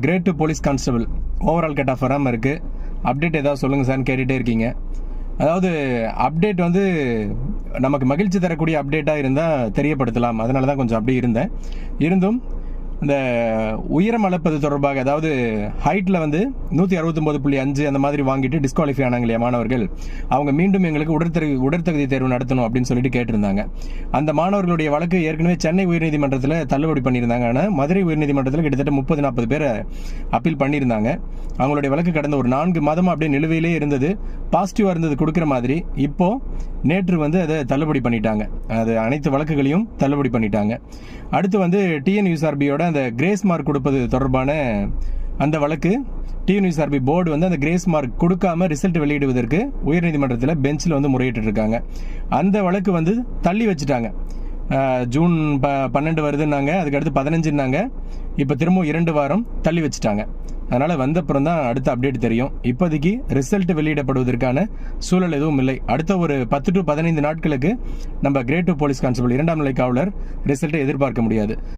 Great 2 police constable overall cut off வராமல் இருக்குது. Update ஏதாவது சொல்லுங்கள் சார்னு கேட்டுகிட்டே இருக்கீங்க. அதாவது அப்டேட் வந்து நமக்கு மகிழ்ச்சி தரக்கூடிய அப்டேட்டாக இருந்தால் தெரியப்படுத்தலாம். அதனால தான் கொஞ்சம் அப்படி இருந்தும் இந்த உயரம் அளப்பது தொடர்பாக, அதாவது ஹைட்டில் வந்து 169.5 அந்த மாதிரி வாங்கிட்டு டிஸ்குவாலிஃபை ஆனாங்க இல்லையா மாணவர்கள், அவங்க மீண்டும் எங்களுக்கு உடற்தகுதி தேர்வு நடத்தணும் அப்படின்னு சொல்லிட்டு கேட்டிருந்தாங்க. அந்த மாணவர்களுடைய வழக்கு ஏற்கனவே சென்னை உயர்நீதிமன்றத்தில் தள்ளுபடி பண்ணியிருந்தாங்க. ஆனால் மதுரை உயர்நீதிமன்றத்தில் கிட்டத்தட்ட 30-40 பேரை அப்பீல் பண்ணியிருந்தாங்க. அவங்களுடைய வழக்கு கடந்த ஒரு 4 மாதமாக அப்படியே நிலுவையிலே இருந்தது. பாசிட்டிவாக இருந்தது கொடுக்குற மாதிரி. இப்போ நேற்று வந்து அதை தள்ளுபடி பண்ணிட்டாங்க. அது அனைத்து வழக்குகளையும் தள்ளுபடி பண்ணிட்டாங்க. அடுத்து வந்து டிஎன்யூஎஸ்ஆர்பியோட அந்த கிரேஸ் மார்க் கொடுப்பது தொடர்பான அந்த வழக்கு, டிஎன்யூஎஸ்ஆர்பி போர்டு வந்து அந்த கிரேஸ் மார்க் கொடுக்காம ரிசல்ட் வெளியிடுவதற்கு உயர்நீதிமன்றத்தில் பெஞ்சில் வந்து முறையிட்டு இருக்காங்க. அந்த வழக்கு வந்து தள்ளி வச்சுட்டாங்க. ஜூன் 12 வருதுன்னாங்க, அதுக்கடுத்து 15ன்னாங்க, இப்போ திரும்ப 2 வாரம் தள்ளி வச்சுட்டாங்க. அதனால் வந்தப்புறம் தான் அடுத்த அப்டேட் தெரியும். இப்போதைக்கு ரிசல்ட் வெளியிடப்படுவதற்கான சூழல் எதுவும் இல்லை. அடுத்த ஒரு 10 to 15 நாட்களுக்கு நம்ம கிரேட் 2 போலீஸ் கான்ஸ்டபிள் 2ஆம் நிலை காவலர் ரிசல்ட்டை எதிர்பார்க்க முடியாது.